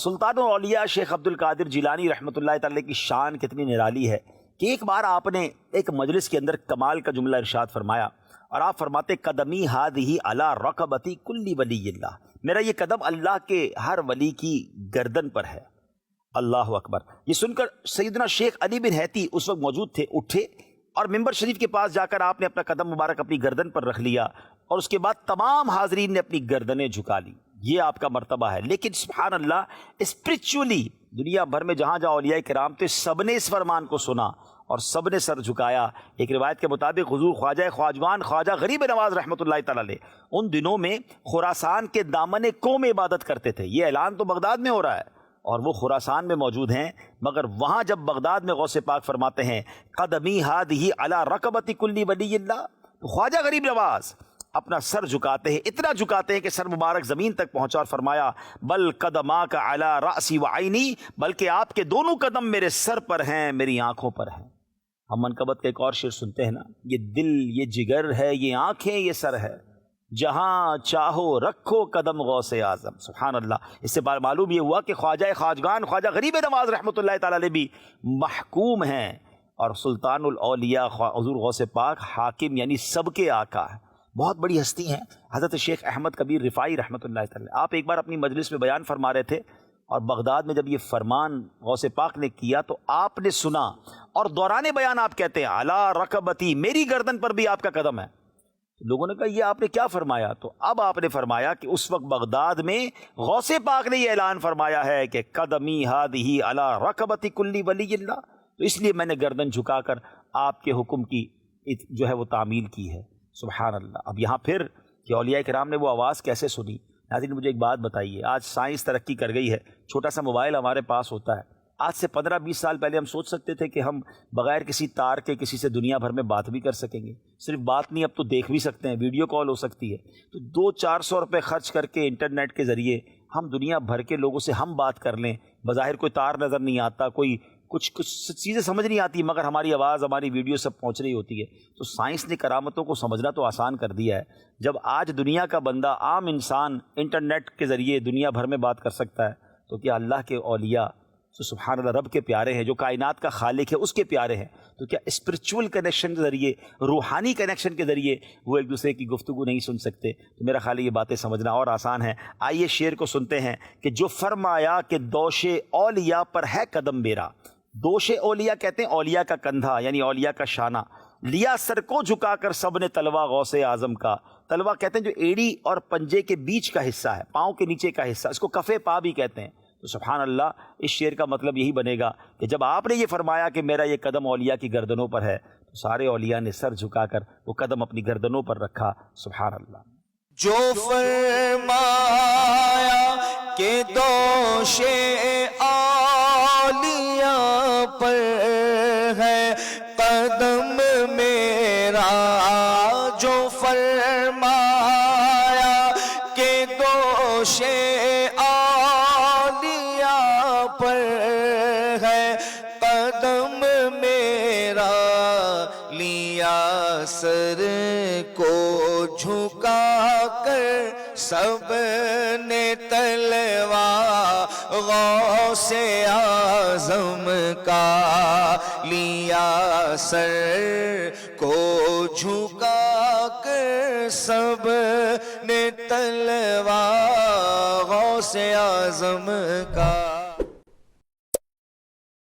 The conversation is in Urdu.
سلطان الاولیاء شیخ عبد القادر جیلانی رحمۃ اللہ تعالی کی شان کتنی نرالی ہے کہ ایک بار آپ نے ایک مجلس کے اندر کمال کا جملہ ارشاد فرمایا اور آپ فرماتے قدمی ہادھی علی رقبتی کل ولی اللہ، میرا یہ قدم اللہ کے ہر ولی کی گردن پر ہے۔ اللہ اکبر۔ یہ سن کر سیدنا شیخ علی بن حیتی اس وقت موجود تھے، اٹھے اور ممبر شریف کے پاس جا کر آپ نے اپنا قدم مبارک اپنی گردن پر رکھ لیا اور اس کے بعد تمام حاضرین نے اپنی گردنیں جھکا لی۔ یہ آپ کا مرتبہ ہے، لیکن سبحان اللہ اسپرچولی دنیا بھر میں جہاں جہاں اولیاء کرام تھے سب نے اس فرمان کو سنا اور سب نے سر جھکایا۔ ایک روایت کے مطابق حضور خواجہ خواجگان خواجہ غریب نواز رحمۃ اللہ تعالی علیہ ان دنوں میں خراسان کے دامن کوہ میں عبادت کرتے تھے۔ یہ اعلان تو بغداد میں ہو رہا ہے اور وہ خراسان میں موجود ہیں، مگر وہاں جب بغداد میں غوث پاک فرماتے ہیں قدمی ہادھی علی رقبتی کل ولی اللہ، تو خواجہ غریب نواز اپنا سر جھکاتے ہیں، اتنا جھکاتے ہیں کہ سر مبارک زمین تک پہنچا اور فرمایا بل قدماک علی رأسی وعینی، بلکہ آپ کے دونوں قدم میرے سر پر ہیں، میری آنکھوں پر ہیں۔ ہم منقبت کا ایک اور شعر سنتے ہیں نا، یہ دل یہ جگر ہے، یہ آنکھیں یہ سر ہے، جہاں چاہو رکھو قدم غوث اعظم۔ سبحان اللہ۔ اس سے معلوم یہ ہوا کہ خواجہ خواجگان خواجہ غریب نواز رحمۃ اللہ تعالی علیہ بھی محکوم ہیں اور سلطان الاولیاء حضور غوث پاک حاکم یعنی سب کے آقا ہیں۔ بہت بڑی ہستی ہیں حضرت شیخ احمد کبیر رفاعی رحمۃ اللہ تعالی۔ آپ ایک بار اپنی مجلس میں بیان فرما رہے تھے اور بغداد میں جب یہ فرمان غوث پاک نے کیا تو آپ نے سنا اور دوران بیان آپ کہتے ہیں علی رقبتی، میری گردن پر بھی آپ کا قدم ہے۔ لوگوں نے کہا یہ آپ نے کیا فرمایا؟ تو اب آپ نے فرمایا کہ اس وقت بغداد میں غوث پاک نے یہ اعلان فرمایا ہے کہ قدمی ہادھی علی رقبتی کل ولی اللہ، تو اس لیے میں نے گردن جھکا کر آپ کے حکم کی جو ہے وہ تعمیل کی ہے۔ سبحان اللہ۔ اب یہاں پھر کہ اولیاء کرام نے وہ آواز کیسے سنی؟ ناظرین مجھے ایک بات بتائیے، آج سائنس ترقی کر گئی ہے، چھوٹا سا موبائل ہمارے پاس ہوتا ہے۔ آج سے 15-20 سال پہلے ہم سوچ سکتے تھے کہ ہم بغیر کسی تار کے کسی سے دنیا بھر میں بات بھی کر سکیں گے؟ صرف بات نہیں، اب تو دیکھ بھی سکتے ہیں، ویڈیو کال ہو سکتی ہے۔ تو 200-400 روپے خرچ کر کے انٹرنیٹ کے ذریعے ہم دنیا بھر کے لوگوں سے ہم بات کر لیں۔ بظاہر کوئی تار نظر نہیں آتا، کوئی کچھ چیزیں سمجھ نہیں آتی، مگر ہماری آواز ہماری ویڈیو سب پہنچ رہی ہوتی ہے۔ تو سائنس نے کرامتوں کو سمجھنا تو آسان کر دیا ہے۔ جب آج دنیا کا بندہ عام انسان انٹرنیٹ کے ذریعے دنیا بھر میں بات کر سکتا ہے، تو کیا اللہ کے اولیاء تو سبحان اللہ رب کے پیارے ہیں، جو کائنات کا خالق ہے اس کے پیارے ہیں، تو کیا اسپرچول کنیکشن کے ذریعے، روحانی کنیکشن کے ذریعے وہ ایک دوسرے کی گفتگو نہیں سن سکتے؟ تو میرا خیال ہے یہ باتیں سمجھنا اور آسان ہے۔ آئیے شعر کو سنتے ہیں کہ جو فرمایا کہ دوش اولیاء پر ہے قدم میرا۔ دوش اولیاء کہتے ہیں اولیاء کا کندھا، یعنی اولیاء کا شانہ۔ لیا سر کو جھکا کر سب نے تلوا غوث اعظم کا۔ تلوا کہتے ہیں جو ایڑی اور پنجے کے بیچ کا حصہ ہے، پاؤں کے نیچے کا حصہ، اس کو کفے پا بھی کہتے ہیں۔ تو سبحان اللہ، اس شعر کا مطلب یہی بنے گا کہ جب آپ نے یہ فرمایا کہ میرا یہ قدم اولیاء کی گردنوں پر ہے، تو سارے اولیاء نے سر جھکا کر وہ قدم اپنی گردنوں پر رکھا۔ سبحان اللہ۔ جو فرمایا کہ دوش اولیاء پر ہے قدم میرا، جو فرمایا کہ دوش اولیاء پر ہے قدم میرا، لیا سر کو جھکا کر سب نے تلوا غوث اعظم کا، لیا سر کو جھکا کر سب نے تلوا غوث اعظم کا۔